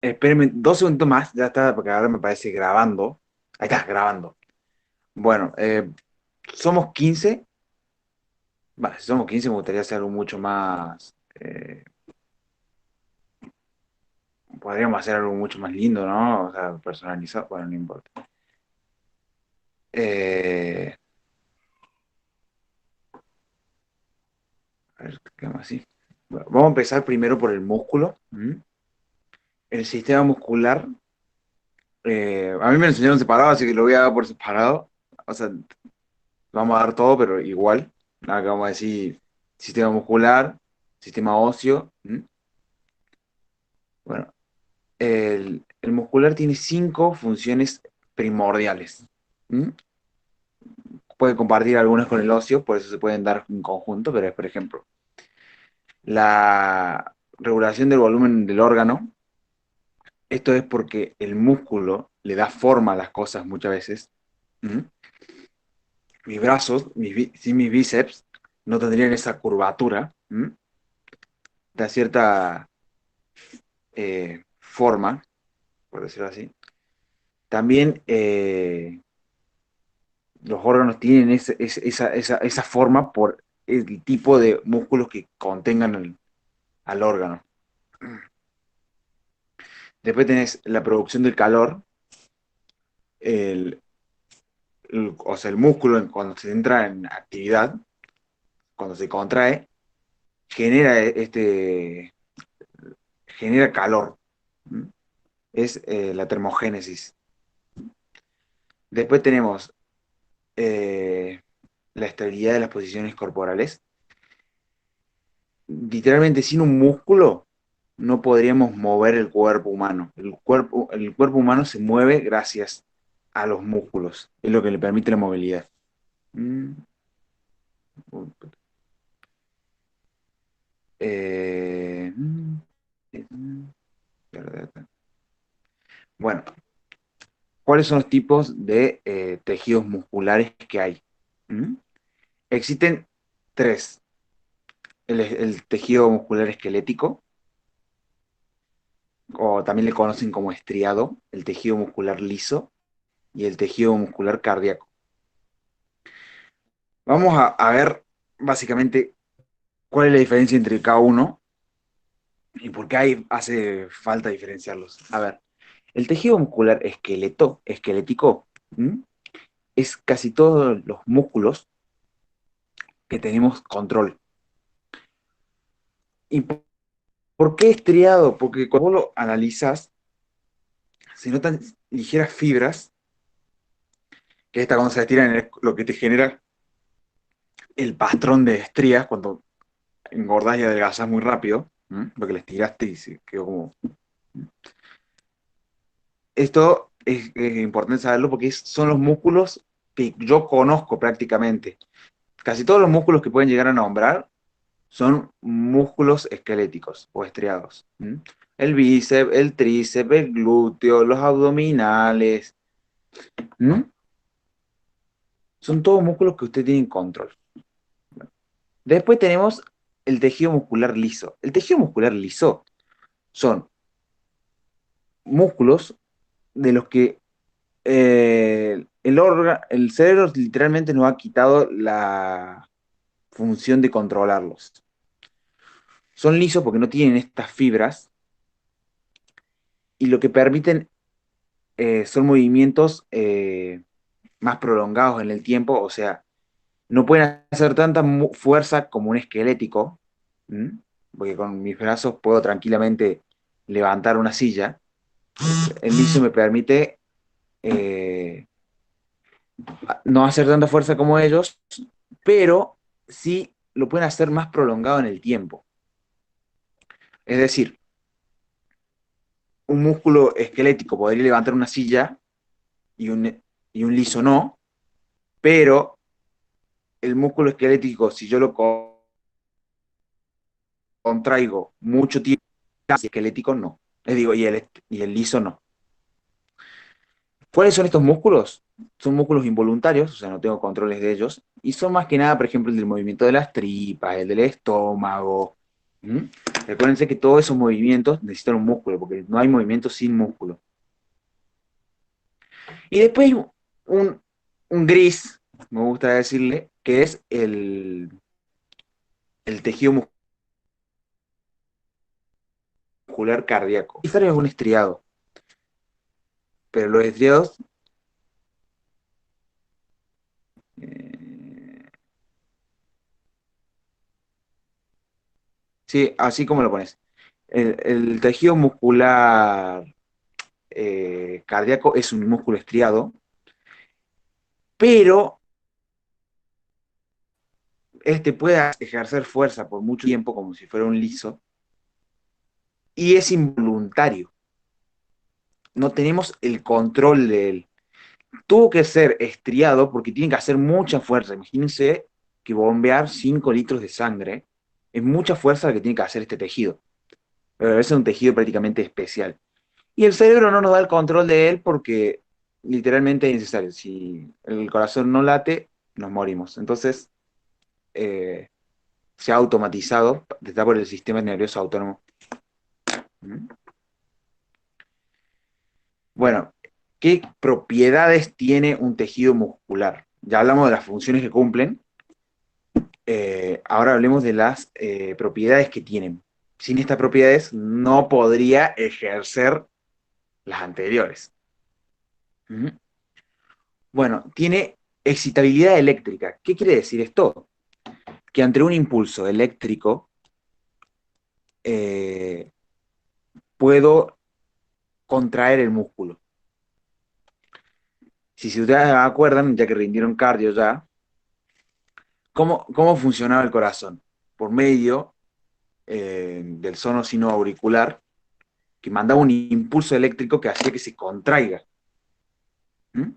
Espérenme 2 segundos más, ya está, porque ahora me parece grabando. Ahí está, grabando. Bueno, somos 15. Vale, si somos 15 me gustaría hacer algo mucho más. Podríamos hacer algo mucho más lindo, ¿no? O sea, personalizado. Bueno, no importa. Eh, a ver, ¿qué más así? Bueno, vamos a empezar primero por el músculo. ¿Mm? El sistema muscular. A mí me lo enseñaron separado, así que lo voy a dar por separado. O sea, vamos a dar todo, pero igual. Nada que vamos a decir sistema muscular, sistema óseo. ¿Mm? Bueno, el muscular tiene 5 funciones primordiales. ¿Mm? Puede compartir algunas con el óseo, por eso se pueden dar en conjunto, pero es, por ejemplo, la regulación del volumen del órgano. Esto es porque el músculo le da forma a las cosas muchas veces. ¿Mm? Mis brazos, sin mis bíceps, no tendrían esa curvatura. ¿Mm? Da cierta forma, por decirlo así. También los órganos tienen esa forma por el tipo de músculos que contengan al órgano. Después tenés la producción del calor, el, o sea, el músculo cuando se entra en actividad, cuando se contrae, genera genera calor. ¿Mm? Es la termogénesis. Después tenemos eh, la estabilidad de las posiciones corporales. Literalmente sin un músculo no podríamos mover el cuerpo humano. El cuerpo humano se mueve gracias a los músculos. Es lo que le permite la movilidad. Mm, eh, mm, mm, Bueno, ¿cuáles son los tipos de tejidos musculares que hay? ¿Mm? Existen tres. El tejido muscular esquelético, o también le conocen como estriado, el tejido muscular liso y el tejido muscular cardíaco. Vamos a ver básicamente cuál es la diferencia entre cada uno y por qué hace falta diferenciarlos. A ver, el tejido muscular esquelético, ¿m? Es casi todos los músculos que tenemos control. ¿Y por qué estriado? Porque cuando vos lo analizas, se notan ligeras fibras, que esta cuando se estiran es lo que te genera el patrón de estrías cuando engordás y adelgazás muy rápido, lo que le estiraste y se quedó como. Esto es importante saberlo porque son los músculos que yo conozco prácticamente. Casi todos los músculos que pueden llegar a nombrar son músculos esqueléticos o estriados. ¿Mm? El bíceps, el tríceps, el glúteo, los abdominales. ¿Mm? Son todos músculos que usted tiene en control. Después tenemos el tejido muscular liso. El tejido muscular liso son músculos de los que el cerebro literalmente nos ha quitado la función de controlarlos. Son lisos porque no tienen estas fibras y lo que permiten son movimientos más prolongados en el tiempo, o sea, no pueden hacer tanta fuerza como un esquelético, ¿m? Porque con mis brazos puedo tranquilamente levantar una silla. El liso me permite eh, no hacer tanta fuerza como ellos, pero sí lo pueden hacer más prolongado en el tiempo. Es decir, un músculo esquelético podría levantar una silla y un liso no, pero el músculo esquelético, si yo lo contraigo mucho tiempo, el esquelético no. Les digo, y el liso no. ¿Cuáles son estos músculos? Son músculos involuntarios, o sea, no tengo controles de ellos, y son más que nada, por ejemplo, el del movimiento de las tripas, el del estómago. ¿Mm? Recuérdense que todos esos movimientos necesitan un músculo, porque no hay movimiento sin músculo. Y después hay un gris, me gusta decirle, que es el tejido muscular cardíaco. Quizás es un estriado, pero los estriados, eh, sí, así como lo pones. El tejido muscular cardíaco es un músculo estriado, pero este puede ejercer fuerza por mucho tiempo como si fuera un liso y es involuntario. No tenemos el control de él. Tuvo que ser estriado porque tiene que hacer mucha fuerza. Imagínense que bombear 5 litros de sangre es mucha fuerza la que tiene que hacer este tejido. Pero es un tejido prácticamente especial. Y el cerebro no nos da el control de él porque literalmente es necesario. Si el corazón no late, nos morimos. Entonces, eh, se ha automatizado, está por el sistema nervioso autónomo. ¿Mm? Bueno, ¿qué propiedades tiene un tejido muscular? Ya hablamos de las funciones que cumplen, ahora hablemos de las propiedades que tienen. Sin estas propiedades no podría ejercer las anteriores. ¿Mm? Bueno, tiene excitabilidad eléctrica. ¿Qué quiere decir esto? Que ante un impulso eléctrico eh, puedo contraer el músculo. Si ustedes se acuerdan, ya que rindieron cardio ya, ¿cómo funcionaba el corazón? Por medio del sono sinoauricular que mandaba un impulso eléctrico que hacía que se contraiga. ¿Mm?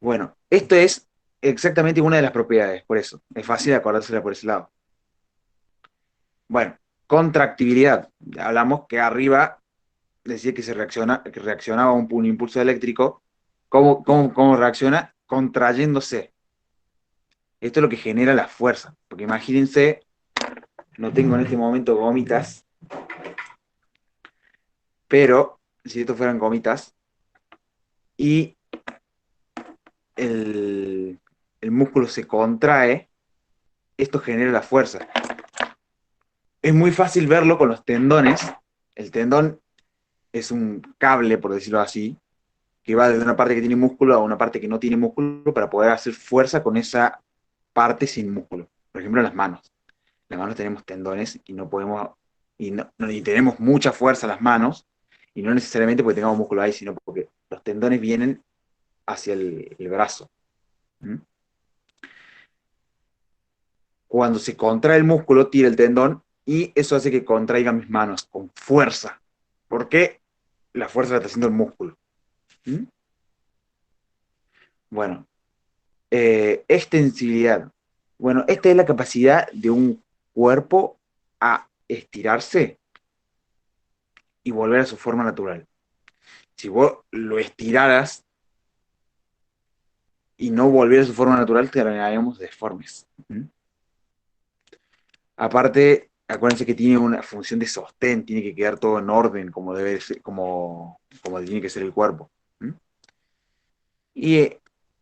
Bueno, esto es exactamente una de las propiedades, por eso. Es fácil acordársela por ese lado. Bueno, contractibilidad. Hablamos que arriba decía que que reaccionaba a un impulso eléctrico. ¿Cómo reacciona? Contrayéndose. Esto es lo que genera la fuerza. Porque imagínense, no tengo en este momento gomitas, pero si esto fueran gomitas y el, el músculo se contrae, esto genera la fuerza. Es muy fácil verlo con los tendones. El tendón es un cable, por decirlo así, que va desde una parte que tiene músculo a una parte que no tiene músculo para poder hacer fuerza con esa parte sin músculo. Por ejemplo, en las manos. En las manos tenemos tendones y no podemos, y tenemos mucha fuerza en las manos, y no necesariamente porque tengamos músculo ahí, sino porque los tendones vienen hacia el brazo. ¿Mm? Cuando se contrae el músculo, tira el tendón y eso hace que contraiga mis manos con fuerza. ¿Por qué? La fuerza la está haciendo el músculo. ¿Mm? Bueno, extensibilidad. Bueno, esta es la capacidad de un cuerpo a estirarse y volver a su forma natural. Si vos lo estiraras y no volviera a su forma natural, terminaríamos deformes. ¿Mm? Aparte, acuérdense que tiene una función de sostén, tiene que quedar todo en orden, como debe ser, como tiene que ser el cuerpo. ¿Mm? Y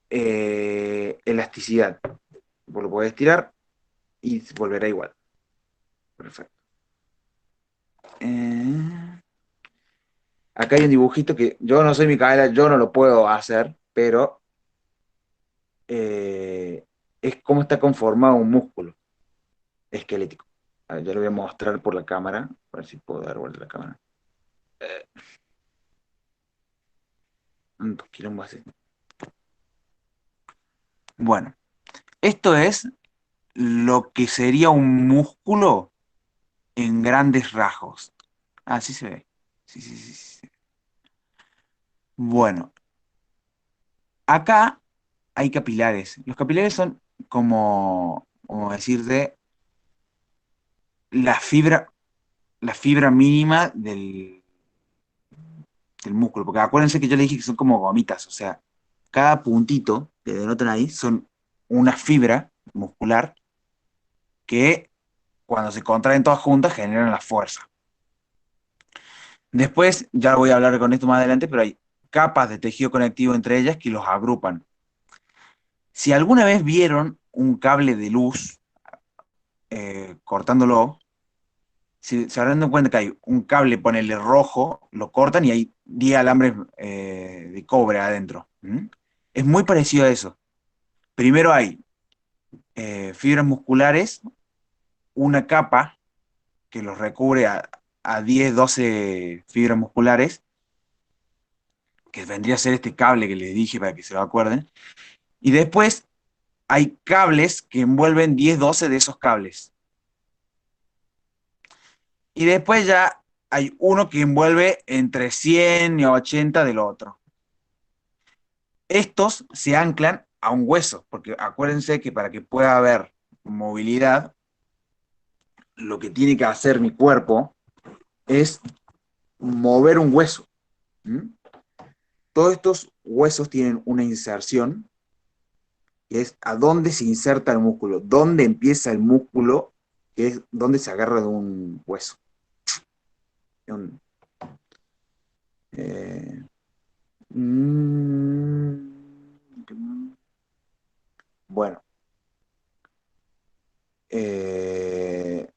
elasticidad. Vos lo podés estirar y volverá igual. Perfecto. Eh, Acá hay un dibujito que yo no soy Micaela, yo no lo puedo hacer, pero eh, es cómo está conformado un músculo esquelético. A ver, yo lo voy a mostrar por la cámara, a ver si puedo dar vuelta a la cámara. Eh, quilombo así. Bueno, esto es lo que sería un músculo en grandes rasgos. Así se ve. Sí, sí, sí, sí. Bueno, acá hay capilares. Los capilares son como decirte, la fibra, la fibra mínima del músculo. Porque acuérdense que yo le dije que son como gomitas. O sea, cada puntito que denotan ahí son una fibra muscular que cuando se contraen todas juntas generan la fuerza. Después, ya voy a hablar con esto más adelante, pero hay capas de tejido conectivo entre ellas que los agrupan. Si alguna vez vieron un cable de luz cortándolo, se habrán dado cuenta que hay un cable, ponele rojo, lo cortan y hay 10 alambres de cobre adentro. ¿Mm? Es muy parecido a eso. Primero hay fibras musculares, una capa que los recubre a 10, 12 fibras musculares, que vendría a ser este cable que les dije para que se lo acuerden. Y después hay cables que envuelven 10, 12 de esos cables. Y después ya hay uno que envuelve entre 100 y 80 del otro. Estos se anclan a un hueso, porque acuérdense que para que pueda haber movilidad, lo que tiene que hacer mi cuerpo es mover un hueso. ¿Mm? Todos estos huesos tienen una inserción, que es a dónde se inserta el músculo, dónde empieza el músculo, que es dónde se agarra de un hueso. Un, eh, mm, bueno, eh,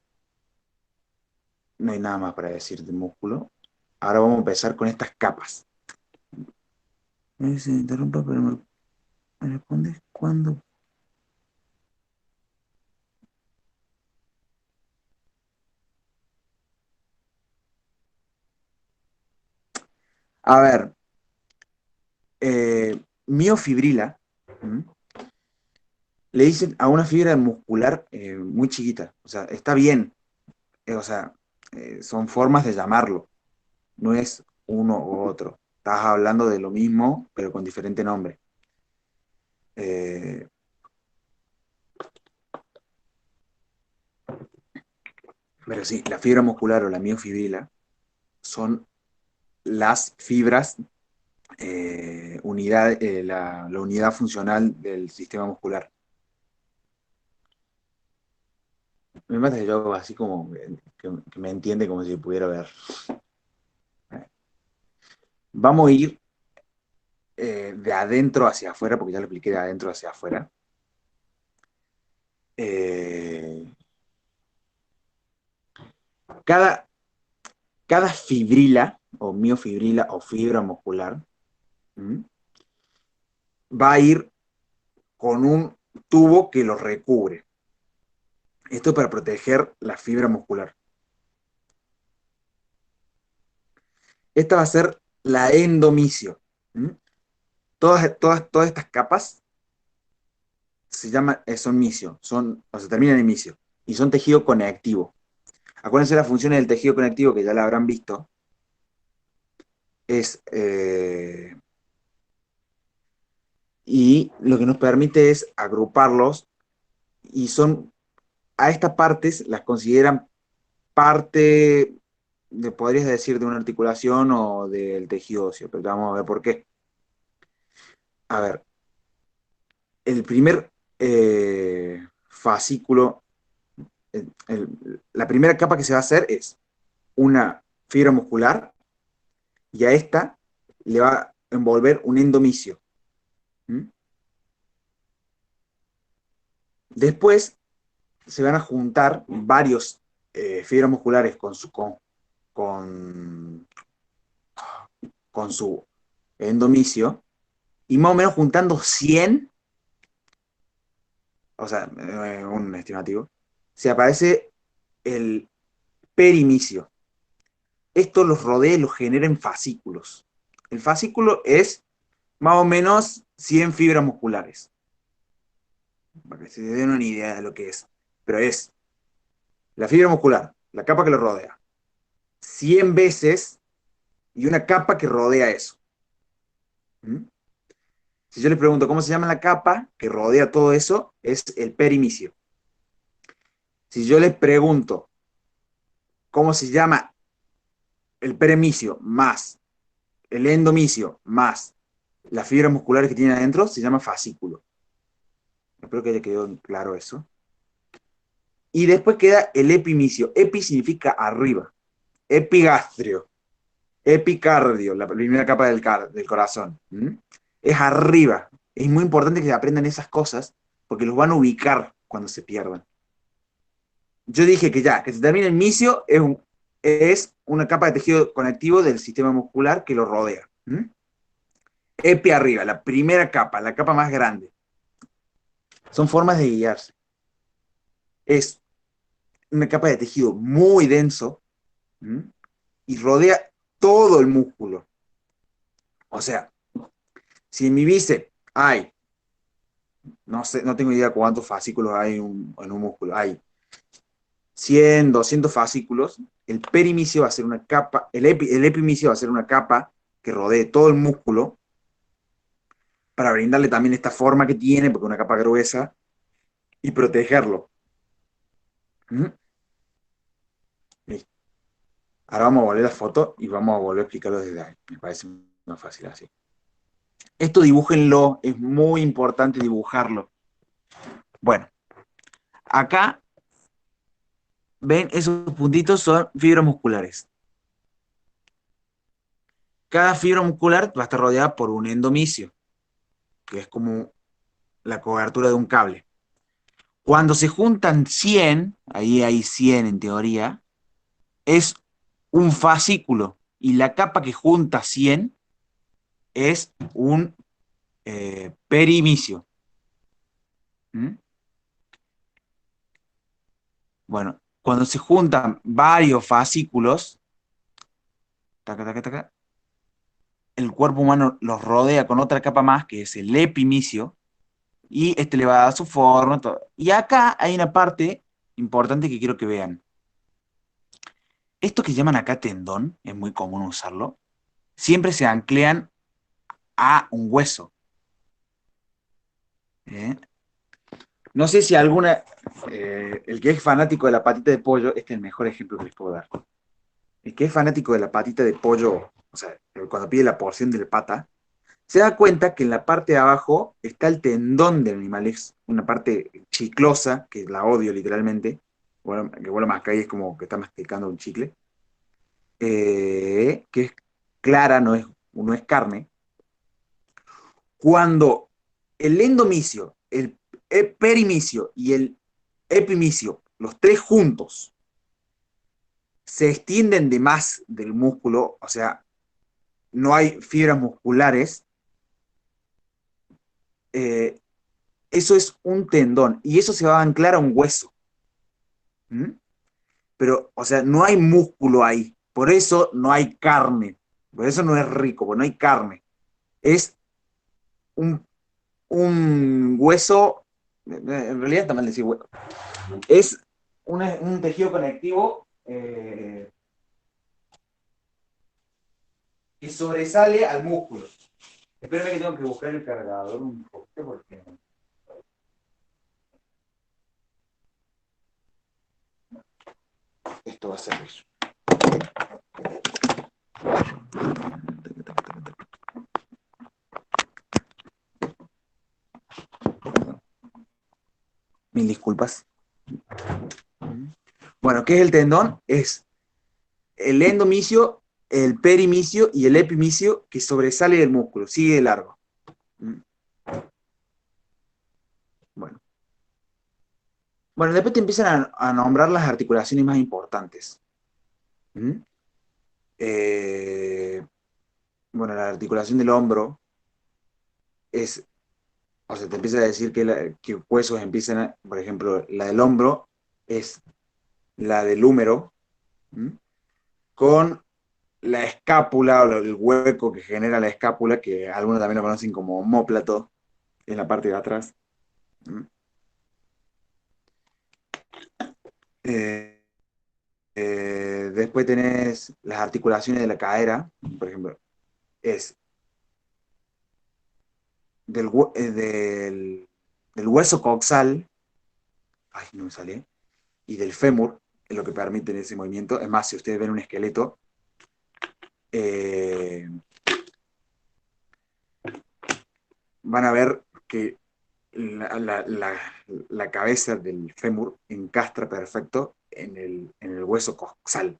no hay nada más para decir de músculo. Ahora vamos a empezar con estas capas. Se interrumpa, pero me respondes cuándo. A ver, miofibrila, ¿m? Le dicen a una fibra muscular muy chiquita. O sea, está bien. O sea, son formas de llamarlo. No es uno u otro. Estás hablando de lo mismo, pero con diferente nombre. Eh, pero sí, la fibra muscular o la miofibrila son las fibras, la unidad funcional del sistema muscular. Me mata que yo hago así como que me entiende como si pudiera ver. Vamos a ir de adentro hacia afuera, porque ya lo expliqué de adentro hacia afuera. Eh, cada, cada fibrila, o miofibrila, o fibra muscular, ¿m? Va a ir con un tubo que lo recubre. Esto para proteger la fibra muscular. Esta va a ser la endomisio. ¿M? Todas estas capas son misio, o se terminan en misio, y son tejido conectivo. Acuérdense las funciones del tejido conectivo, que ya la habrán visto, es, y lo que nos permite es agruparlos, y a estas partes las consideran parte, podrías decir, de una articulación o del tejido óseo, pero vamos a ver por qué. A ver, el primer fascículo, la primera capa que se va a hacer es una fibra muscular, y a esta le va a envolver un endomisio. ¿Mm? Después se van a juntar varios fibras musculares con, con su endomisio, y más o menos juntando 100, o sea, un estimativo, se aparece el perimicio. Esto los rodea y los genera en fascículos. El fascículo es más o menos 100 fibras musculares, para que se den una idea de lo que es. Pero es la fibra muscular, la capa que lo rodea, 100 veces, y una capa que rodea eso. ¿Mm? Si yo les pregunto cómo se llama la capa que rodea todo eso, es el perimicio. Si yo les pregunto cómo se llama el perimicio más el endomisio más las fibras musculares que tiene adentro, se llama fascículo. Espero que haya quedado claro eso. Y después queda el epimicio. Epi significa arriba. Epigastrio. Epicardio, la primera capa del corazón. ¿Mm? Es arriba. Es muy importante que aprendan esas cosas porque los van a ubicar cuando se pierdan. Yo dije que ya, que se termina el micio, es una capa de tejido conectivo del sistema muscular que lo rodea. ¿Mm? Epi arriba, la primera capa, la capa más grande. Son formas de guiarse. Es una capa de tejido muy denso. ¿Mm? Y rodea todo el músculo. O sea, si en mi bíceps hay, no sé, no tengo idea cuántos fascículos hay en un músculo, hay 100, 200 fascículos, el perimicio va a ser una capa, el epimicio va a ser una capa que rodee todo el músculo para brindarle también esta forma que tiene, porque es una capa gruesa, y protegerlo. ¿Mm? Listo. Ahora vamos a volver a la foto y vamos a volver a explicarlo desde ahí. Me parece más fácil así. Esto dibújenlo, es muy importante dibujarlo. Bueno, acá ven esos puntitos son fibras musculares. Cada fibra muscular va a estar rodeada por un endomicio, que es como la cobertura de un cable. Cuando se juntan 100, ahí hay 100 en teoría, es un fascículo. Y la capa que junta 100 es un perimicio. ¿Mm? Bueno, cuando se juntan varios fascículos, taca, taca, taca, el cuerpo humano los rodea con otra capa más, que es el epimicio, y este le va a dar su forma. Todo. Y acá hay una parte importante que quiero que vean. Esto que llaman acá tendón, es muy común usarlo, siempre se anclean a un hueso. ¿Eh? No sé si alguna, el que es fanático de la patita de pollo, este es el mejor ejemplo que les puedo dar. El que es fanático de la patita de pollo, o sea, cuando pide la porción de la pata, se da cuenta que en la parte de abajo está el tendón del animal, es una parte chiclosa, que la odio literalmente, bueno, que vuelo más es como que está masticando un chicle, que es clara, no es carne. Cuando el endomicio, el perimicio y el epimicio, los tres juntos, se extienden de más del músculo, o sea, no hay fibras musculares, eh, eso es un tendón y eso se va a anclar a un hueso. ¿Mm? Pero, o sea, no hay músculo ahí, por eso no hay carne, por eso no es rico, porque no hay carne. Es un, un hueso, en realidad está mal decir hueso, es un tejido conectivo que sobresale al músculo. Espérame que tengo que buscar el cargador un poquito porque esto va a servir. Mil disculpas. Bueno, ¿qué es el tendón? Es el endomicio, el perimicio y el epimicio que sobresale del músculo, sigue de largo. Bueno. Bueno, después te empiezan a nombrar las articulaciones más importantes. ¿Mm? Eh, bueno, la articulación del hombro es, o sea, te empieza a decir que huesos empiezan por ejemplo, la del hombro es la del húmero, ¿Mm? Con la escápula o el hueco que genera la escápula, que algunos también lo conocen como omóplato, en la parte de atrás. ¿Mm? Eh, Después tenés las articulaciones de la cadera, por ejemplo, es del hueso coxal, ay, no me sale, y del fémur, es lo que permite ese movimiento. Es más, si ustedes ven un esqueleto, eh, van a ver que la, la- la- la cabeza del fémur encastra perfecto en el hueso coxal.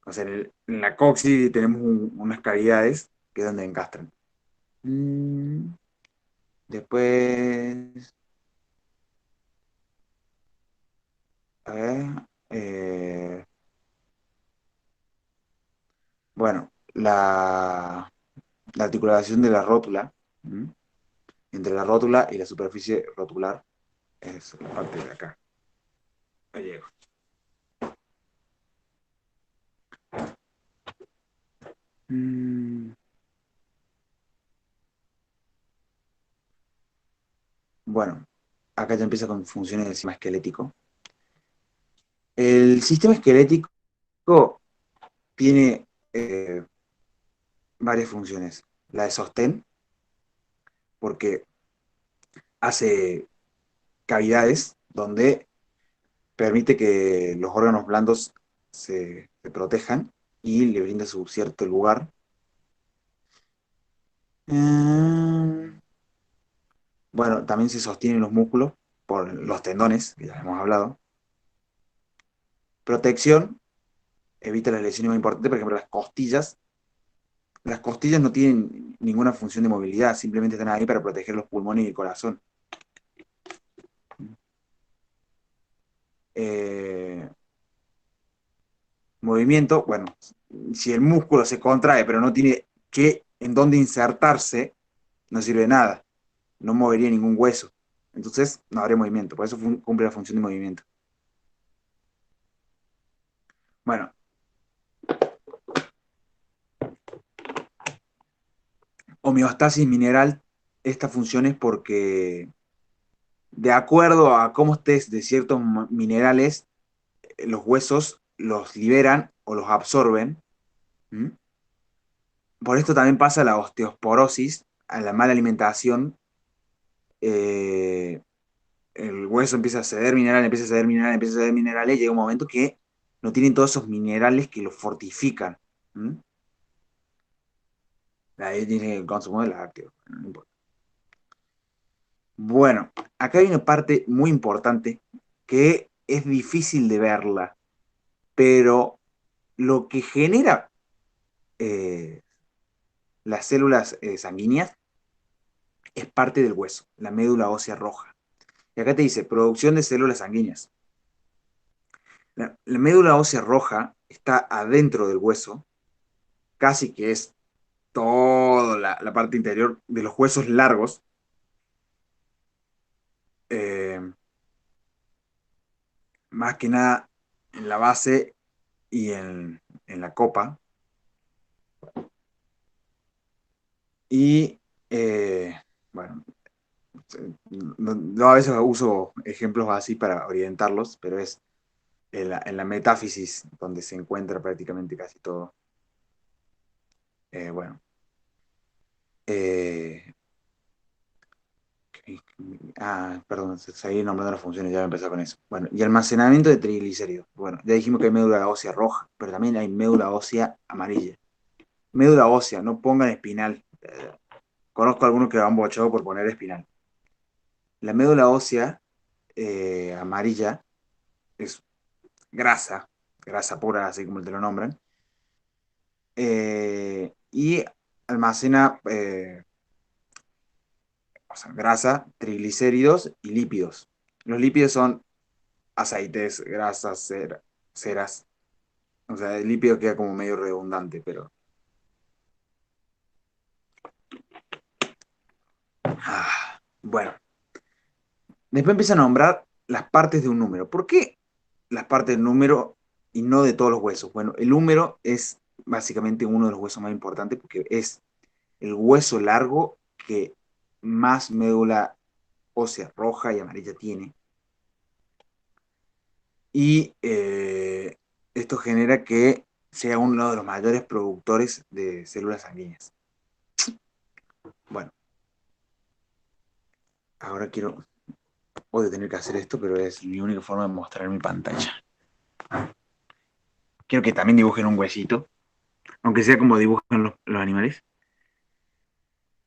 O sea, en la coxis tenemos unas cavidades que es donde encastran. Mm, Después, a ver, bueno, la articulación de la rótula, ¿m? Entre la rótula y la superficie rotular, es la parte de acá. Ahí llego. Mm, Bueno, acá ya empieza con funciones del sistema esquelético. El sistema esquelético tiene varias funciones. La de sostén, porque hace cavidades donde permite que los órganos blandos se protejan y le brinda su cierto lugar. Mm, Bueno, también se sostienen los músculos por los tendones, que ya hemos hablado. Protección, evita las lesiones más importantes, por ejemplo, las costillas. Las costillas no tienen ninguna función de movilidad, simplemente están ahí para proteger los pulmones y el corazón. Eh, Movimiento, bueno, si el músculo se contrae pero no tiene en dónde insertarse, no sirve de nada, no movería ningún hueso. Entonces no habría movimiento, por eso cumple la función de movimiento. Bueno, homeostasis mineral, esta función es porque de acuerdo a cómo estés de ciertos minerales, los huesos los liberan o los absorben. ¿Mm? Por esto también pasa la osteosporosis, a la mala alimentación. eh, el hueso empieza a ceder minerales, empieza a ceder minerales, empieza a ceder minerales, y llega un momento que no tienen todos esos minerales que lo fortifican. ¿Mm? Ahí tiene el consumo de lácteos. No importa. Bueno, acá hay una parte muy importante que es difícil de verla, pero lo que genera eh, las células sanguíneas es parte del hueso, la médula ósea roja. Y acá te dice producción de células sanguíneas. La médula ósea roja está adentro del hueso, casi que es toda la parte interior de los huesos largos, eh, más que nada en la base y en la copa. Y bueno, yo a veces uso ejemplos así para orientarlos, pero es en la metáfisis donde se encuentra prácticamente casi todo. Bueno, eh, perdón, seguí nombrando las funciones, ya voy a empezar con eso. Bueno, y almacenamiento de triglicéridos. Bueno, ya dijimos que hay médula ósea roja, pero también hay médula ósea amarilla. Médula ósea, no pongan espinal. Conozco a algunos que lo han bochado por poner espinal. La médula ósea amarilla es grasa, grasa pura, así como te lo nombran, y almacena o sea, grasa, triglicéridos y lípidos. Los lípidos son aceites, grasas, ceras. O sea, el lípido queda como medio redundante, pero... bueno, después empieza a nombrar las partes de un número. ¿Por qué las partes del número y no de todos los huesos? Bueno, el húmero es básicamente uno de los huesos más importantes porque es el hueso largo que más médula ósea roja y amarilla tiene. Y esto genera que sea uno de los mayores productores de células sanguíneas. Bueno, ahora odio tener que hacer esto, pero es mi única forma de mostrar mi pantalla. Quiero que también dibujen un huesito, aunque sea como dibujan los animales.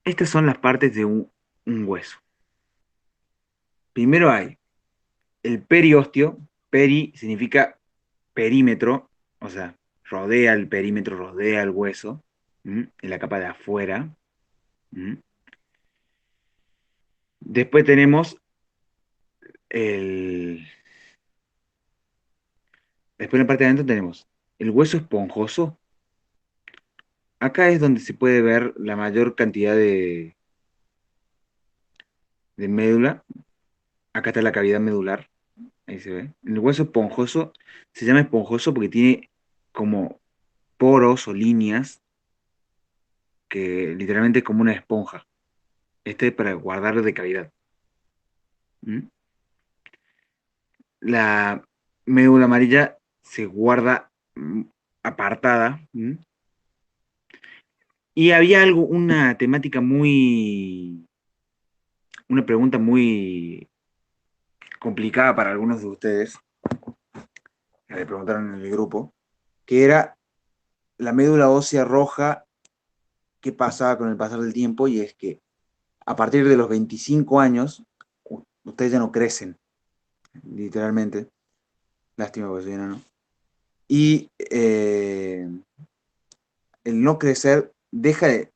Estas son las partes de un hueso. Primero hay el periostio. Peri significa perímetro, o sea, rodea el perímetro, rodea el hueso, en la capa de afuera. ¿M? Después tenemos el... Después en la parte de adentro tenemos el hueso esponjoso. Acá es donde se puede ver la mayor cantidad de médula. Acá está la cavidad medular, ahí se ve. El hueso esponjoso se llama esponjoso porque tiene como poros o líneas que literalmente es como una esponja. Este es para guardarlo de cavidad. ¿Mm? La médula amarilla se guarda apartada. ¿Mm? Y había algo, una temática una pregunta muy complicada para algunos de ustedes, que le preguntaron en el grupo, que era la médula ósea roja, qué pasaba con el pasar del tiempo, y es que a partir de los 25 años, ustedes ya no crecen, literalmente. Lástima porque soy enano. Y el no crecer deja de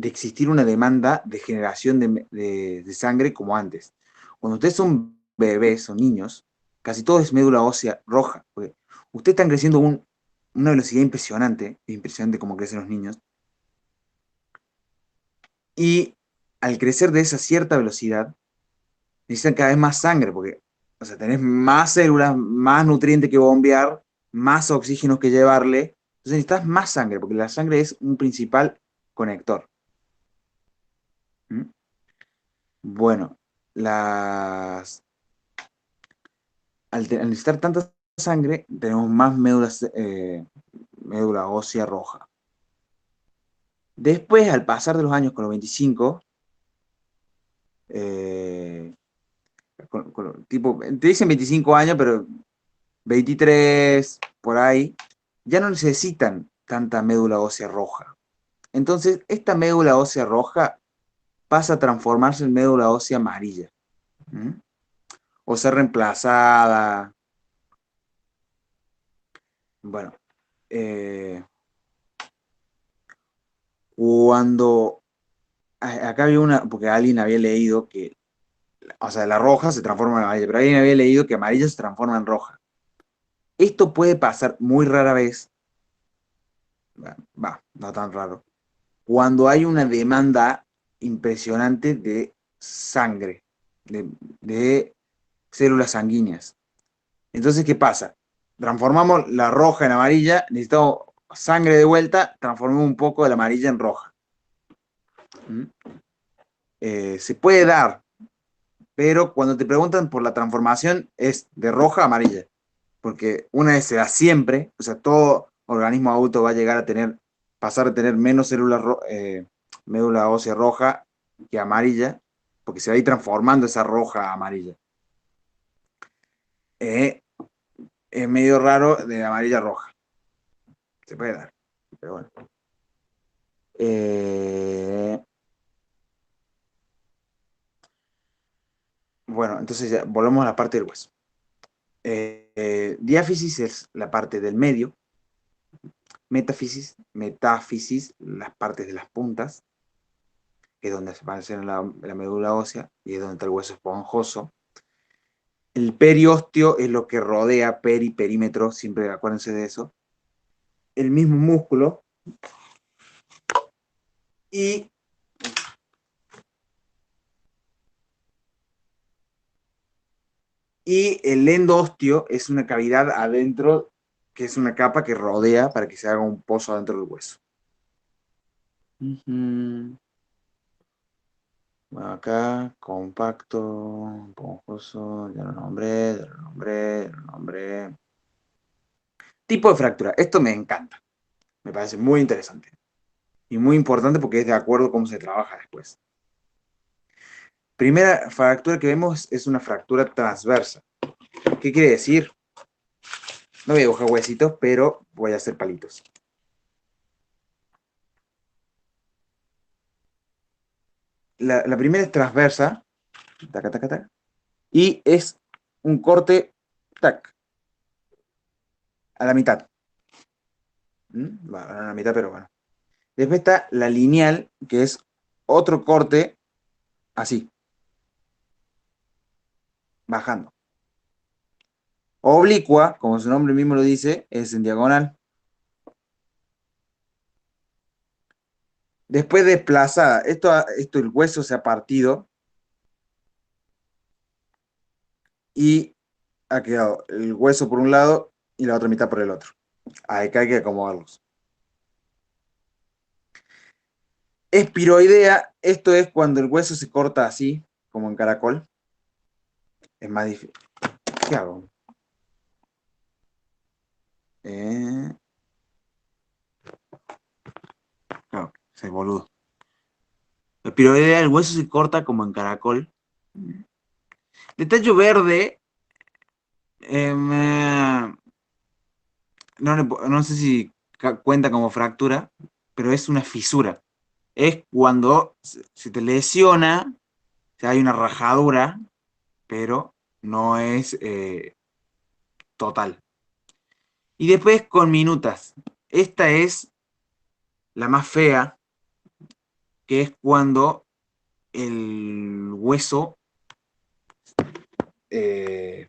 existir una demanda de generación de sangre como antes. Cuando ustedes son bebés o niños, casi todo es médula ósea roja, porque ustedes están creciendo una velocidad impresionante, impresionante como crecen los niños, y al crecer de esa cierta velocidad, necesitan cada vez más sangre, porque, o sea, tenés más células, más nutrientes que bombear, más oxígeno que llevarle, entonces necesitas más sangre, porque la sangre es un principal conector. ¿Mm? Bueno, las, al necesitar tanta sangre, tenemos más médula ósea roja. Después, al pasar de los años con los 25, eh, tipo, te dicen 25 años, pero 23, por ahí, ya no necesitan tanta médula ósea roja. Entonces, esta médula ósea roja pasa a transformarse en médula ósea amarilla. ¿Mm? O ser reemplazada. Bueno, eh, cuando acá había una, porque alguien había leído que, o sea, la roja se transforma en amarilla, pero alguien había leído que amarilla se transforma en roja. Esto puede pasar muy rara vez, no tan raro, cuando hay una demanda impresionante de sangre, de células sanguíneas. Entonces, ¿qué pasa? Transformamos la roja en amarilla, necesitamos sangre de vuelta, transformamos un poco de la amarilla en roja. ¿Mm? Se puede dar, pero cuando te preguntan por la transformación es de roja a amarilla, porque una vez se da siempre, o sea, todo organismo adulto va a llegar a tener, pasar a tener menos células, médula ósea roja que amarilla, porque se va a ir transformando esa roja a amarilla. Eh, es medio raro de amarilla a roja, se puede dar, pero bueno. Eh, bueno, entonces ya volvemos a la parte del hueso. Diáfisis es la parte del medio, metáfisis, las partes de las puntas, que es donde se aparece la médula ósea y es donde está el hueso esponjoso. El periostio es lo que rodea, perímetro, siempre acuérdense de eso. El mismo músculo. Y, y el endoostio es una cavidad adentro, que es una capa que rodea para que se haga un pozo adentro del hueso. Bueno, acá, compacto, esponjoso, ya lo nombré. Tipo de fractura. Esto me encanta. Me parece muy interesante. Y muy importante porque es de acuerdo a cómo se trabaja después. Primera fractura que vemos es una fractura transversa. ¿Qué quiere decir? No voy a dibujar huesitos, pero voy a hacer palitos. La primera es transversa. Taca, taca, taca. Y es un corte, tac, a la mitad. Bueno, no a la mitad, pero bueno. Después está la lineal, que es otro corte así, bajando. Oblicua, como su nombre mismo lo dice, es en diagonal. Después desplazada, esto el hueso se ha partido y ha quedado el hueso por un lado y la otra mitad por el otro. Ahí que hay que acomodarlos. Espiroidea, esto es cuando el hueso se corta así, como en caracol. Es más difícil. ¿Qué hago? Eh, no, soy boludo. Espiroidea, el hueso se corta como en caracol. De tallo verde, no sé si cuenta como fractura, pero es una fisura. Es cuando se te lesiona, o sea, hay una rajadura, pero no es total. Y después con minutas. Esta es la más fea, que es cuando el hueso eh,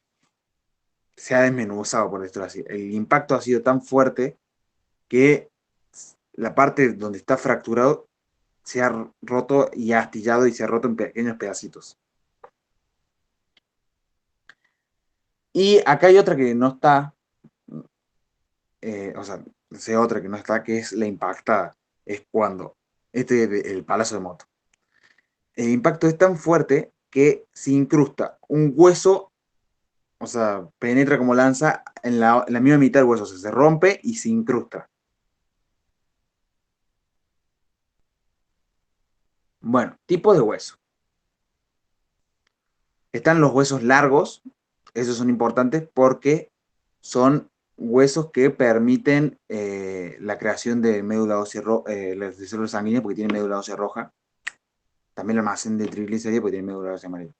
se ha desmenuzado, por decirlo así. El impacto ha sido tan fuerte que la parte donde está fracturado se ha roto y ha astillado y se ha roto en pequeños pedacitos. Y acá hay otra que no está, o sea, sé otra que no está, que es la impactada. Es cuando, el palazo de moto. El impacto es tan fuerte que se incrusta un hueso, o sea, penetra como lanza en la misma mitad del hueso, o sea, se rompe y se incrusta. Bueno, tipo de hueso. Están los huesos largos, esos son importantes porque son huesos que permiten la creación de médula ósea de células sanguíneas porque tienen médula ósea roja. También el almacén de triglicéridos porque tienen médula ósea amarilla.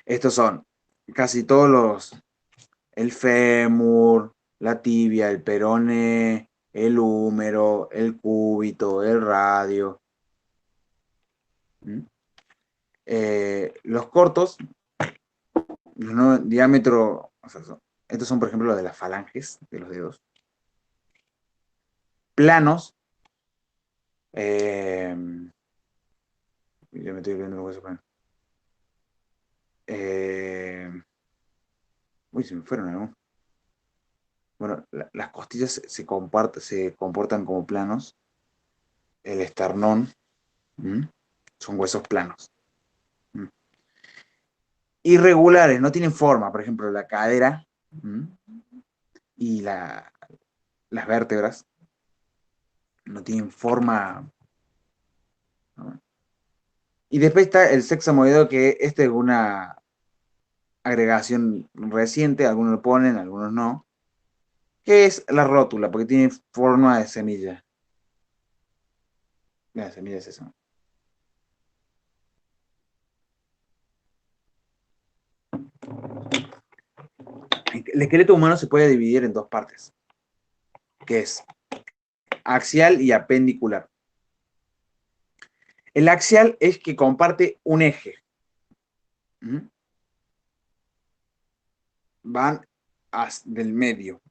Estos son casi todos el fémur, la tibia, el peroné, el húmero, el cúbito, el radio. ¿Mm? Los cortos, ¿no? Diámetro, o sea, estos son por ejemplo los de las falanges de los dedos. Planos, eh, yo me estoy viendo los huesos planos. Eh, uy, se me fueron, ¿no? Bueno, las costillas se comportan como planos. El esternón, ¿m? Son huesos planos. ¿M? Irregulares, no tienen forma. Por ejemplo, la cadera, ¿m? Y las vértebras no tienen forma, ¿no? Y después está el sexamoideo, que este es una agregación reciente, algunos lo ponen, algunos no, que es la rótula, porque tiene forma de semilla. La semilla es eso. El esqueleto humano se puede dividir en dos partes, que es axial y apendicular. El axial es que comparte un eje. ¿Mm? Van del medio.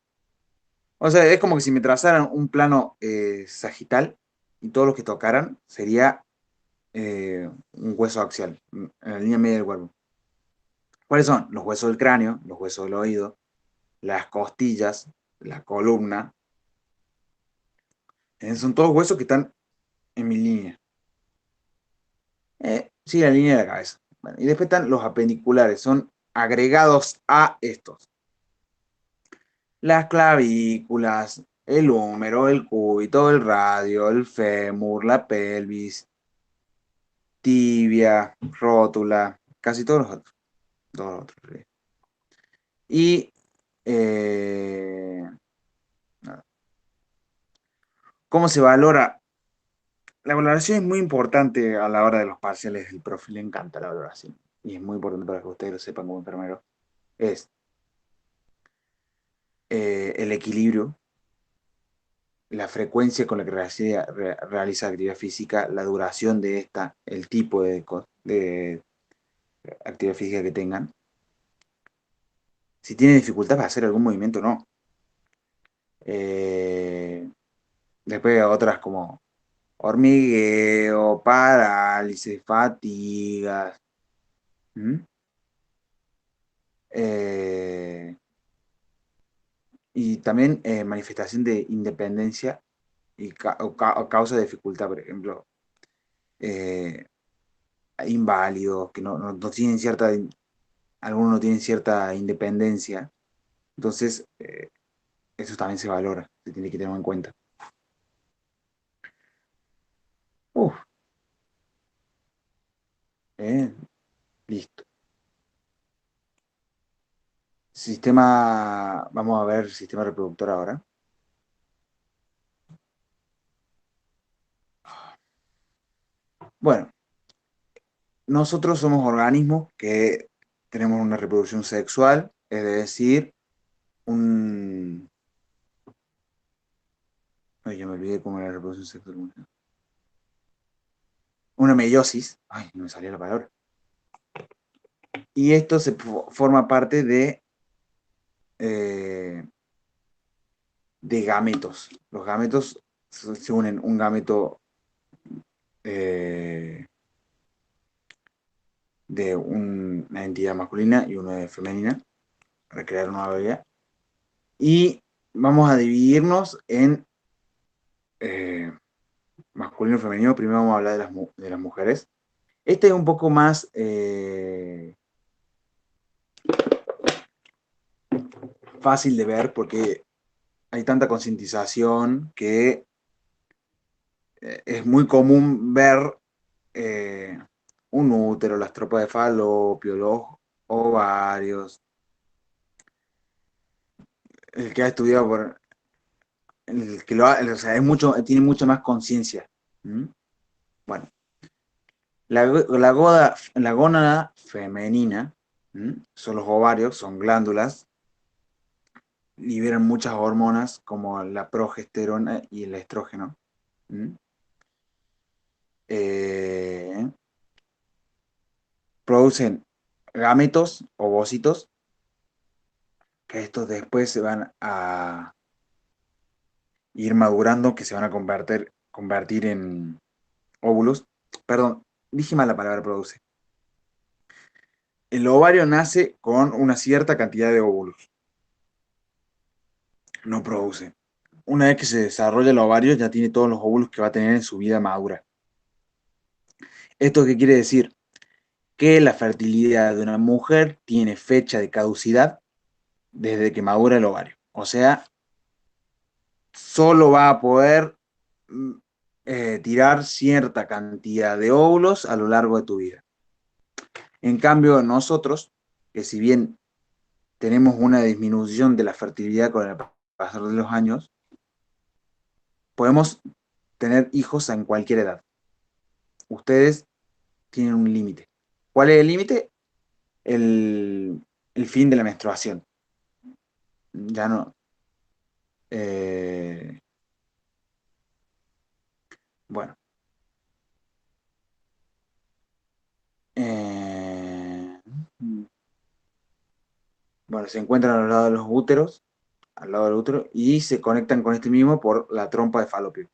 O sea, es como que si me trazaran un plano sagital y todos los que tocaran sería un hueso axial, en la línea media del cuerpo. ¿Cuáles son? Los huesos del cráneo, los huesos del oído, las costillas, la columna. Son todos huesos que están en mi línea. Sí, la línea de la cabeza. Bueno, y después están los apendiculares, son agregados a estos. Las clavículas, el húmero, el cúbito, el radio, el fémur, la pelvis, tibia, rótula, casi todos los otros. Todos los otros, sí. Y ¿cómo se valora? La valoración es muy importante a la hora de los parciales del profe, le encanta la valoración. y es muy importante para que ustedes lo sepan como enfermeros, es el equilibrio, la frecuencia con la que realiza actividad física, la duración de esta, el tipo de actividad física que tengan. Si tienen dificultad para hacer algún movimiento, no. Eh, Después otras como hormigueo, parálisis, fatigas. ¿Mm? Eh, y también manifestación de independencia o causa de dificultad, por ejemplo, eh, inválidos, que no tienen cierta, algunos no tienen cierta independencia, entonces eso también se valora, se tiene que tener en cuenta. Uf, eh, listo. Sistema, vamos a ver sistema reproductor ahora. Bueno, nosotros somos organismos que tenemos una reproducción sexual, es decir, un... Ay, ya me olvidé cómo era la reproducción sexual. Una meiosis. Ay, no me salía la palabra. Y esto forma parte eh, de gametos. Los gametos se unen un gameto eh, de una entidad masculina y uno de femenina para crear una bebé. Y vamos a dividirnos en eh, masculino y femenino. Primero vamos a hablar de las mujeres. Este es un poco más fácil de ver porque hay tanta concientización que es muy común ver eh, un útero, las tropas de falopio, los ovarios. El que ha estudiado por el que o sea, tiene mucha más conciencia. ¿Mm? Bueno, la gónada femenina, son los ovarios, son glándulas, liberan muchas hormonas como la progesterona y el estrógeno. ¿Mm? Eh, Producen gametos, ovocitos, que estos después se van a ir madurando, que se van a convertir en óvulos. Perdón, dije mal la palabra produce. El ovario nace con una cierta cantidad de óvulos, no produce. Una vez que se desarrolla el ovario, ya tiene todos los óvulos que va a tener en su vida madura. ¿Esto qué quiere decir? Que la fertilidad de una mujer tiene fecha de caducidad desde que madura el ovario. O sea, solo va a poder mm, tirar cierta cantidad de óvulos a lo largo de tu vida. En cambio, nosotros, que si bien tenemos una disminución de la fertilidad con el pasar de los años, podemos tener hijos en cualquier edad. Ustedes tienen un límite. ¿Cuál es el límite? El fin de la menstruación. Ya no. eh, bueno. eh, bueno, se encuentran a los lados de los úteros, al lado del útero, y se conectan con este mismo por la trompa de falopio.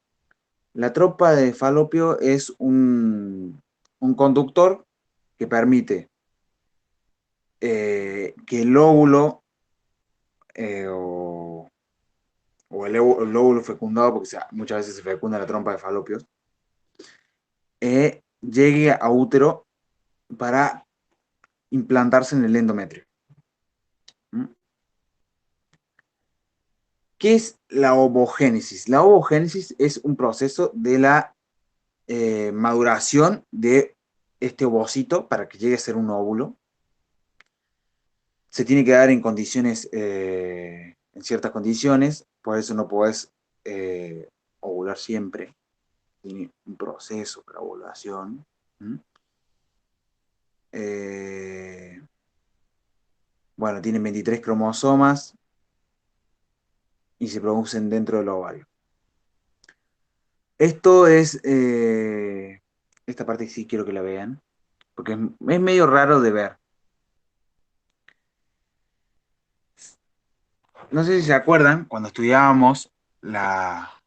La trompa de falopio es un conductor que permite que el óvulo o el óvulo fecundado, porque muchas veces se fecunda la trompa de falopio, llegue a útero para implantarse en el endometrio. ¿Mm? ¿Qué es la ovogénesis? La ovogénesis es un proceso de la maduración de este ovocito para que llegue a ser un óvulo. Se tiene que dar en condiciones, en ciertas condiciones, por eso no podés ovular siempre. Tiene un proceso para ovulación. ¿Mm? Eh, bueno, tienen 23 cromosomas y se producen dentro del ovario. Esto es, esta parte sí quiero que la vean, porque es medio raro de ver. No sé si se acuerdan, cuando estudiábamos la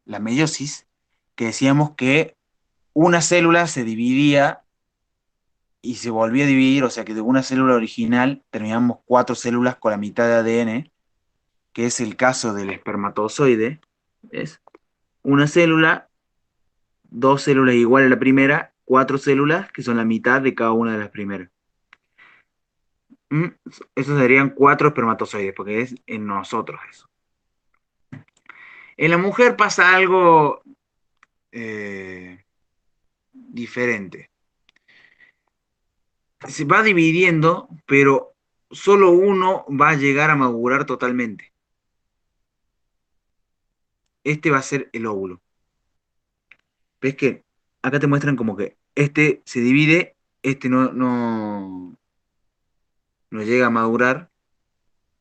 meiosis, que decíamos que una célula se dividía y se volvía a dividir, o sea que de una célula original terminamos cuatro células con la mitad de ADN, que es el caso del espermatozoide. ¿Ves? Una célula, dos células iguales a la primera, cuatro células que son la mitad de cada una de las primeras. ¿Mm? Esos serían cuatro espermatozoides, porque es en nosotros eso. En la mujer pasa algo eh, diferente. Se va dividiendo, pero solo uno va a llegar a madurar totalmente. Este va a ser el óvulo. ¿Ves que acá te muestran como que este se divide, este no llega a madurar,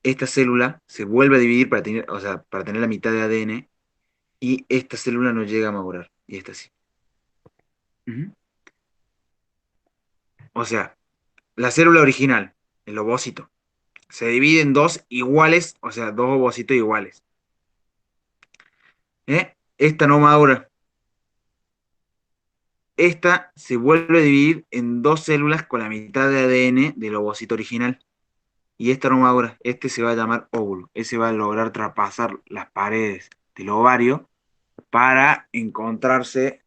esta célula se vuelve a dividir para tener, o sea, para tener la mitad de ADN y esta célula no llega a madurar y esta sí. Ujú. O sea, la célula original, el ovocito, se divide en dos iguales, o sea, dos ovocitos iguales. ¿Eh? Esta no madura. Esta se vuelve a dividir en dos células con la mitad de ADN del ovocito original. Y esta no madura. Este se va a llamar óvulo. Ese va a lograr traspasar las paredes del ovario para encontrarse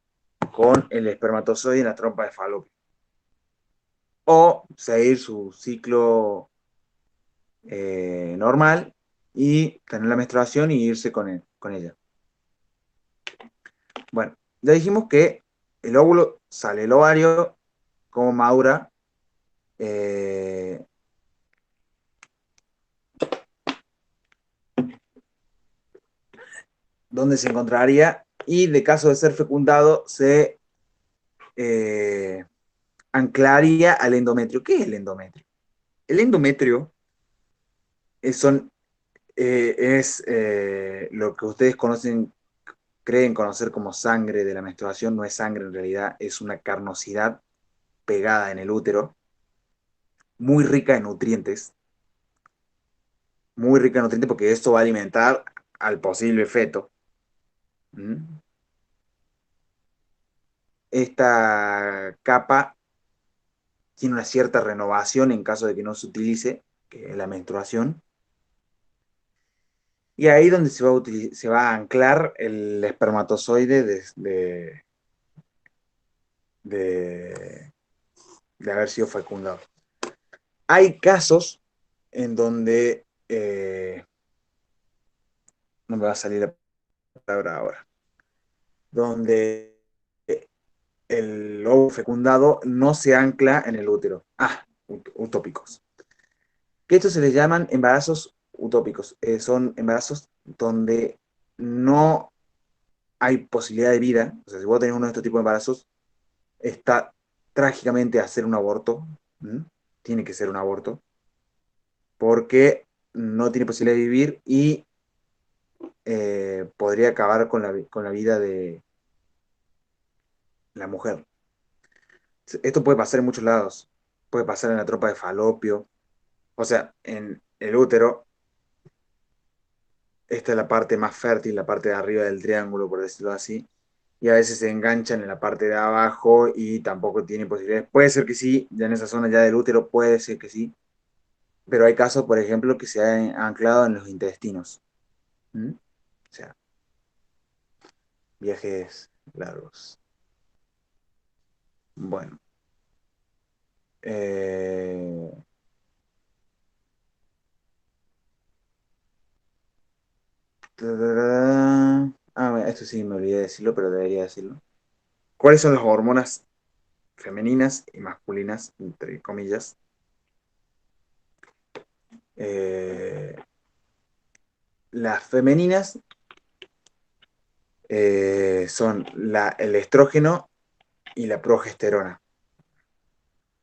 con el espermatozoide en la trompa de falopio. O seguir su ciclo normal y tener la menstruación y irse con ella. Bueno, ya dijimos que el óvulo sale del ovario, como madura, eh, dónde se encontraría y de caso de ser fecundado se eh, anclaría al endometrio. ¿Qué es el endometrio? El endometrio son, es lo que ustedes conocen, creen conocer como sangre de la menstruación. No es sangre en realidad, es una carnosidad pegada en el útero, muy rica en nutrientes, muy rica en nutrientes porque esto va a alimentar al posible feto. ¿Mm? Esta capa tiene una cierta renovación en caso de que no se utilice, que es la menstruación. Y ahí donde se va a anclar el espermatozoide de, de haber sido fecundado. Hay casos en donde, no me va a salir la palabra ahora, donde el óvulo fecundado no se ancla en el útero. Ah, utópicos. Que estos se les llaman embarazos utópicos. Son embarazos donde no hay posibilidad de vida. O sea, si vos tenés uno de estos tipos de embarazos, está trágicamente hacer un aborto. ¿Mm? Tiene que ser un aborto. Porque no tiene posibilidad de vivir y podría acabar con la vida de la mujer. Esto puede pasar en muchos lados. Puede pasar en la trompa de falopio. O sea, en el útero, esta es la parte más fértil, la parte de arriba del triángulo, por decirlo así. Y a veces se enganchan en la parte de abajo y tampoco tiene posibilidades. Puede ser que sí, ya en esa zona ya del útero puede ser que sí, pero hay casos, por ejemplo, que se han anclado en los intestinos. ¿Mm? O sea, viajes largos. Bueno. eh, bueno, esto sí me olvidé de decirlo, pero debería decirlo. ¿Cuáles son las hormonas femeninas y masculinas, entre comillas? Eh, las femeninas son el estrógeno y la progesterona,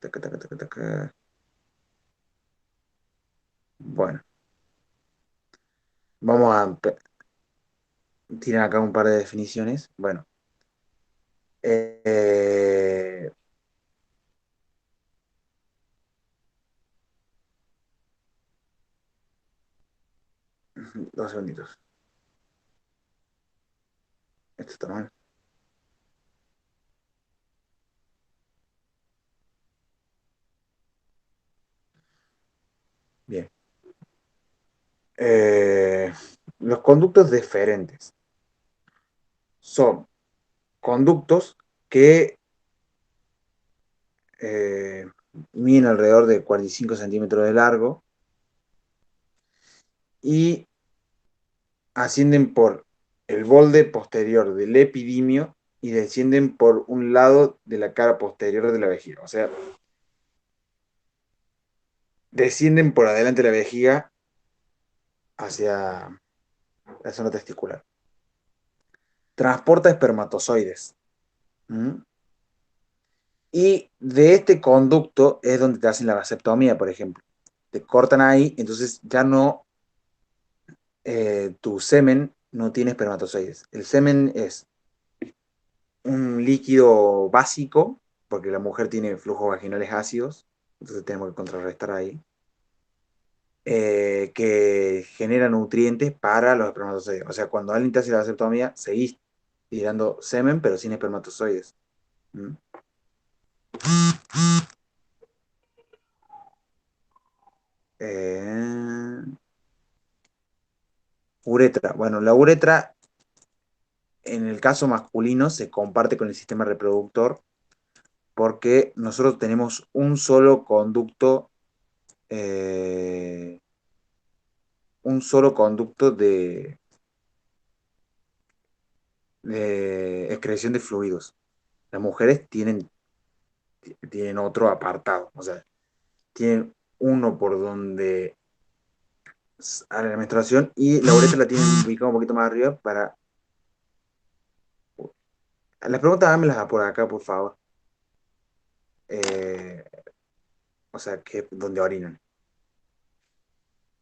Taca, taca, taca, taca. Bueno, vamos a tirar acá un par de definiciones. Bueno, eh, 2 segunditos. Esto está mal. Bien. Eh, los conductos deferentes son conductos que eh, miden alrededor de 45 centímetros de largo y ascienden por el borde posterior del epidimio y descienden por un lado de la cara posterior de la vejiga. O sea, descienden por adelante de la vejiga hacia la zona testicular. Transporta espermatozoides. ¿Mm? Y de este conducto es donde te hacen la vasectomía, por ejemplo. Te cortan ahí, entonces ya no, tu semen no tiene espermatozoides. El semen es un líquido básico, porque la mujer tiene flujos vaginales ácidos, entonces tenemos que contrarrestar ahí, que genera nutrientes para los espermatozoides. O sea, cuando alguien te hace la vasectomía, seguís tirando semen, pero sin espermatozoides. ¿Mm? Eh, uretra. Bueno, la uretra en el caso masculino se comparte con el sistema reproductor porque nosotros tenemos eh, un solo conducto de excreción de fluidos. Las mujeres tienen otro apartado, o sea, tienen uno por donde a la menstruación y la uretra la tienen ubicada un poquito más arriba para... Las preguntas dámelas por acá, por favor. Eh, o sea, que donde orinan.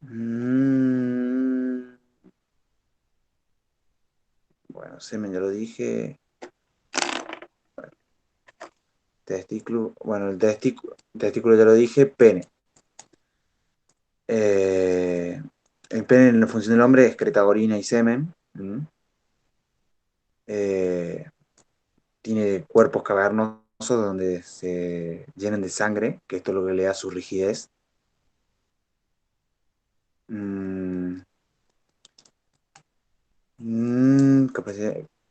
Mm, bueno, semen ya lo dije. Testículo, bueno, testículo ya lo dije. Pene. Eh, el pene en la función del hombre excreta orina y semen. ¿Mm? Eh, tiene cuerpos cavernosos donde se llenan de sangre, que esto es lo que le da su rigidez. Mm,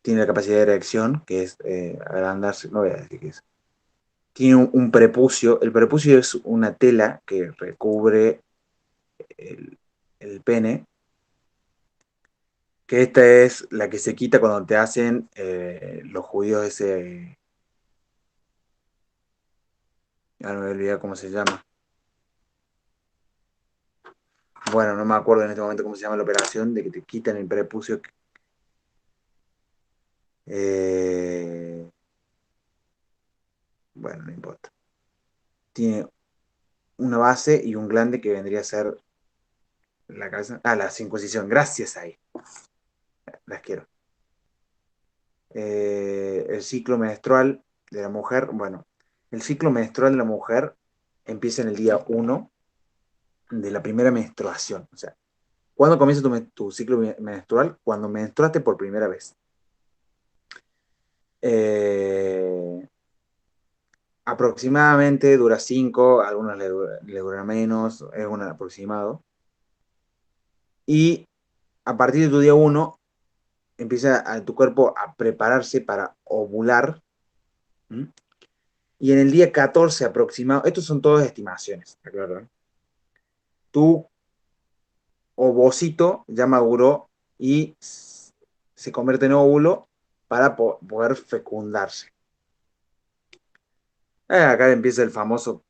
tiene la capacidad de erección, que es agrandarse, no voy a decir qué es. Tiene un prepucio. El prepucio es una tela que recubre el, el pene, que esta es la que se quita cuando te hacen los judíos ese, ya no me olvidé cómo se llama. Bueno, no me acuerdo en este momento cómo se llama la operación de que te quitan el prepucio. Eh, bueno, no importa. Tiene una base y un glande que vendría a ser la cabeza. Ah, la circuncisión. Gracias ahí. Las quiero. El ciclo menstrual de la mujer. Bueno, el ciclo menstrual de la mujer empieza en el día 1 de la primera menstruación. O sea, ¿cuándo comienza tu ciclo menstrual? Cuando menstruaste por primera vez. Eh, aproximadamente dura 5, a algunos le dura menos, es un aproximado. Y a partir de tu día 1 empieza tu cuerpo a prepararse para ovular. ¿Mm? Y en el día 14 aproximado, estos son todas estimaciones, claro, ¿eh? Tu ovocito ya maduró y se convierte en óvulo para poder fecundarse. Acá empieza el famoso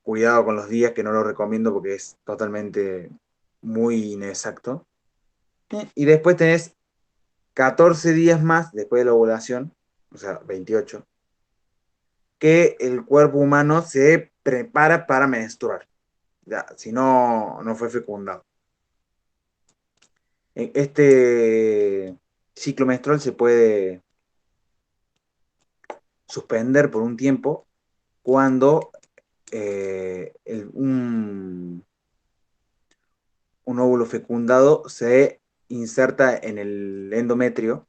cuidado con los días, que no lo recomiendo porque es totalmente muy inexacto. Y después tenés 14 días más después de la ovulación, o sea, 28, que el cuerpo humano se prepara para menstruar. Ya, si no, no fue fecundado. Este ciclo menstrual se puede suspender por un tiempo cuando un óvulo fecundado se inserta en el endometrio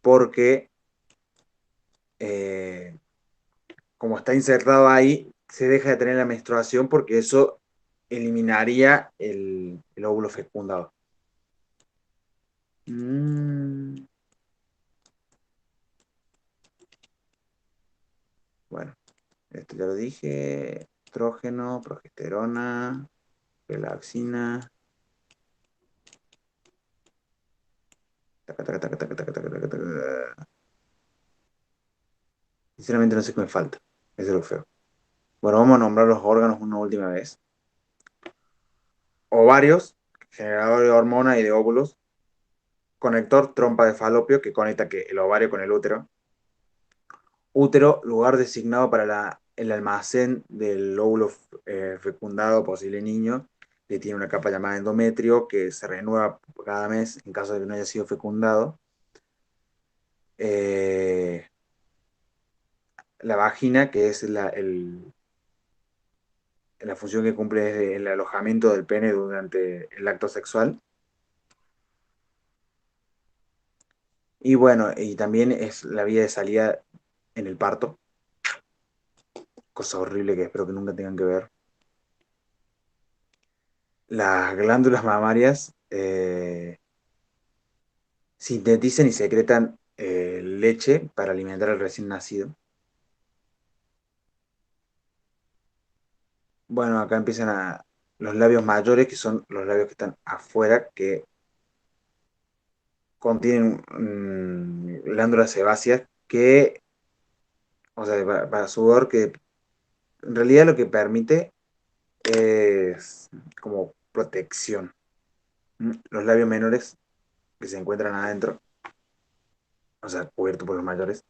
porque eh, como está insertado ahí, se deja de tener la menstruación porque eso eliminaría el óvulo fecundado. Mm, bueno, esto ya lo dije. Estrógeno, progesterona, relaxina. Taca, taca, taca, taca, taca, taca, taca, taca. Sinceramente no sé qué me falta. Eso es lo feo. Bueno, vamos a nombrar los órganos una última vez. Ovarios, generador de hormonas y de óvulos. Conector, trompa de falopio, que conecta el ovario con el útero. Útero, lugar designado para el almacén del óvulo fecundado, posible niño, que tiene una capa llamada endometrio, que se renueva cada mes en caso de que no haya sido fecundado. Eh, la vagina, que es la función que cumple es el alojamiento del pene durante el acto sexual. Y bueno, y también es la vía de salida en el parto, cosa horrible que espero que nunca tengan que ver. Las glándulas mamarias sintetizan y secretan leche para alimentar al recién nacido. Bueno, acá empiezan los labios mayores, que son los labios que están afuera, que contienen glándulas sebáceas que, o sea, para sudor, que en realidad lo que permite es como protección. Los labios menores que se encuentran adentro, o sea, cubiertos por los mayores,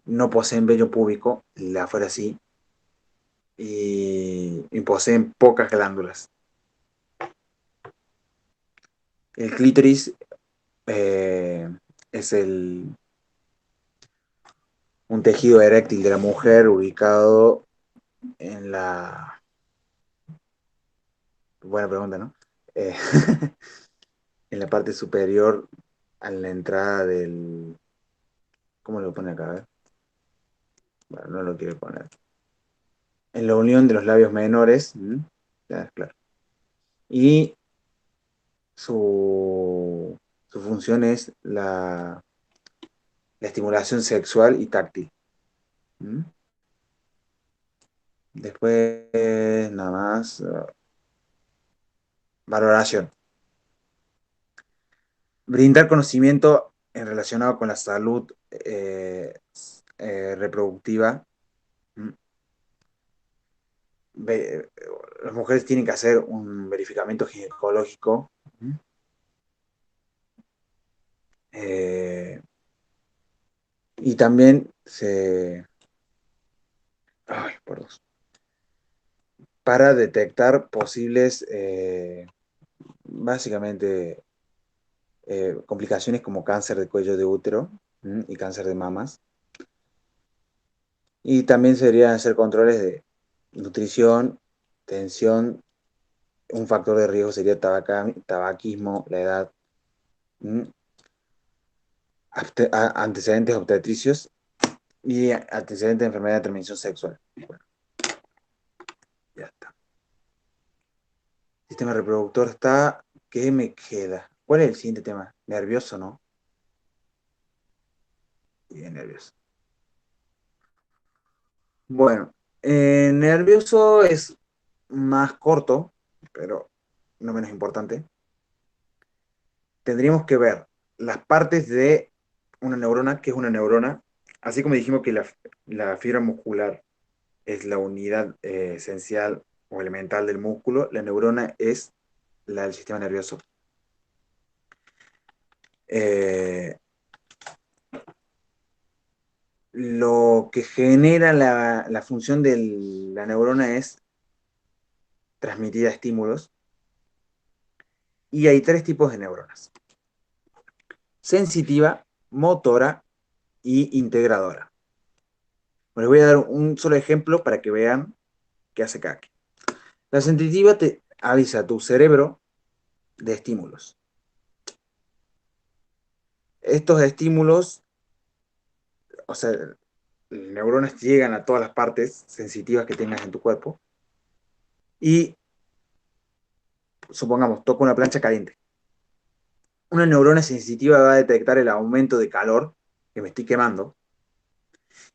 no poseen vello púbico, la afuera sí, y poseen pocas glándulas. El clítoris eh, es un tejido eréctil de la mujer ubicado en la... Buena pregunta, ¿no? Eh, en la parte superior a la entrada del... ¿Cómo lo pone acá? A ver. Bueno, no lo quiero poner. En la unión de los labios menores, ya, claro. Y su función es la estimulación sexual y táctil. ¿Mm? Después, nada más, valoración. Brindar conocimiento en relacionado con la salud reproductiva. ¿Mm? Ve- las mujeres tienen que hacer un verificamiento ginecológico. ¿Mm? Eh, y también ay, por Dios, para detectar posibles, básicamente, complicaciones como cáncer de cuello de útero y cáncer de mamas. Y también serían hacer controles de nutrición, tensión. Un factor de riesgo sería tabaquismo, la edad, antecedentes obstetricios y antecedentes de enfermedad de transmisión sexual. Bueno, ya está. Sistema reproductor está. ¿Qué me queda? ¿Cuál es el siguiente tema? ¿Nervioso, no? Bien, nervioso. Bueno, nervioso es más corto, pero no menos importante. Tendríamos que ver las partes de una neurona, que es una neurona, así como dijimos que la fibra muscular es la unidad esencial o elemental del músculo, la neurona es la del sistema nervioso. Eh, lo que genera la función de la neurona es transmitida a estímulos. Y hay tres tipos de neuronas: sensitiva, motora y integradora. Les voy a dar un solo ejemplo para que vean qué hace cada quien. La sensitiva te avisa a tu cerebro de estímulos. Estos estímulos, o sea, neuronas llegan a todas las partes sensitivas que tengas en tu cuerpo y, supongamos, toco una plancha caliente. Una neurona sensitiva va a detectar el aumento de calor que me estoy quemando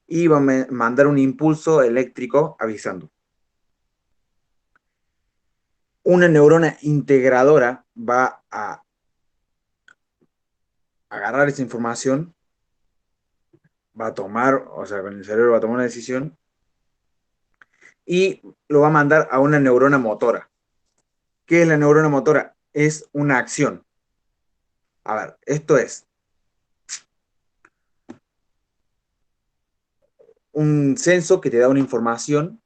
y va a mandar un impulso eléctrico avisando. Una neurona integradora va a agarrar esa información, va a tomar, o sea, con el cerebro va a tomar una decisión y lo va a mandar a una neurona motora. ¿Qué es la neurona motora? Es una acción. A ver, esto es un censo que te da una información,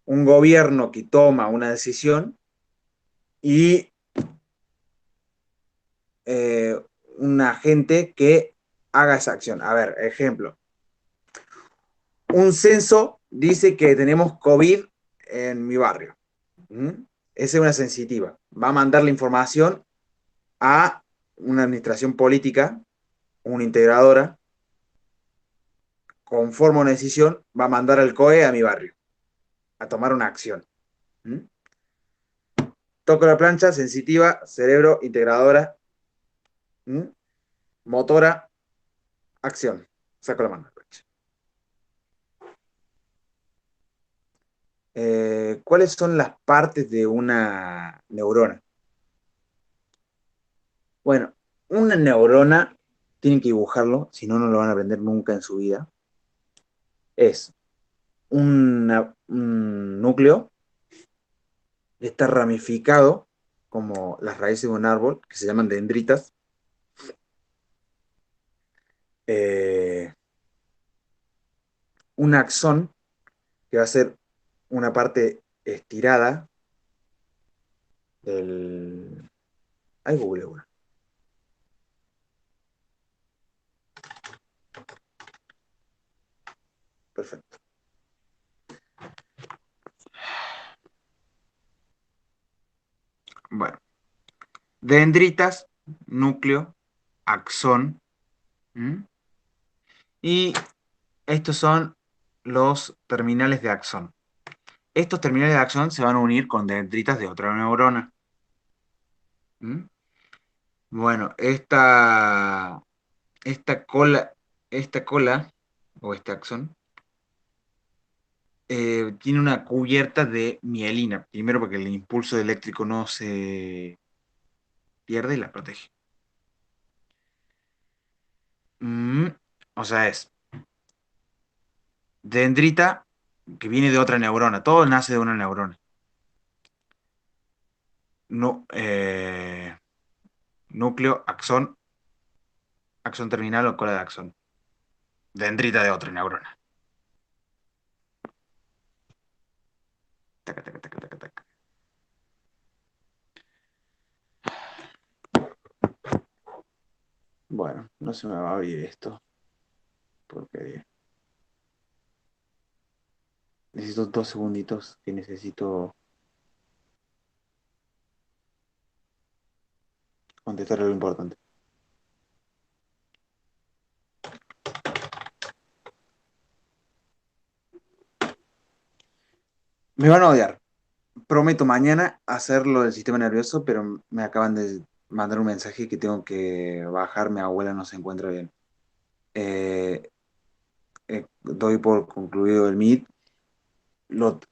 un gobierno que toma una decisión y eh, un agente que haga esa acción. A ver, ejemplo. Un censo dice que tenemos COVID en mi barrio. ¿Mm? Esa es una sensitiva. Va a mandar la información a una administración política, una integradora, conforma una decisión, va a mandar al COE a mi barrio a tomar una acción. ¿Mm? Toco la plancha, sensitiva, cerebro, integradora, ¿Mm? Motora, acción. Saco la mano. ¿Cuáles son las partes de una neurona? Bueno, una neurona, tienen que dibujarlo, si no, no lo van a aprender nunca en su vida. Es un núcleo, está ramificado como las raíces de un árbol, que se llaman dendritas. Eh, un axón, que va a ser una parte estirada del... Ay, Google, bueno. Perfecto. Bueno, dendritas, núcleo, axón. ¿Mm? Y estos son los terminales de axón. Estos terminales de axón se van a unir con dendritas de otra neurona. ¿Mm? Bueno, esta cola, esta cola o este axón tiene una cubierta de mielina. Primero porque el impulso eléctrico no se pierde y la protege. Mm, o sea, es dendrita que viene de otra neurona. Todo nace de una neurona. No, núcleo, axón, axón terminal o cola de axón. Dendrita de otra neurona. Taca, taca, taca, taca, taca. Bueno, no se me va a abrir esto porque necesito 2 segunditos que necesito contestar algo importante. Me van a odiar. Prometo mañana hacerlo del sistema nervioso, pero me acaban de mandar un mensaje que tengo que bajar. Mi abuela no se encuentra bien. Eh, doy por concluido el Meet.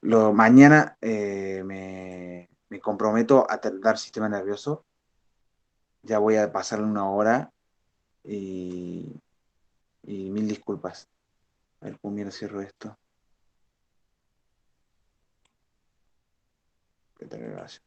Mañana me comprometo a dar sistema nervioso. Ya voy a pasarle una hora y, y mil disculpas. A ver, ¿cómo mierda cierro esto? ¿Qué tal, gracias?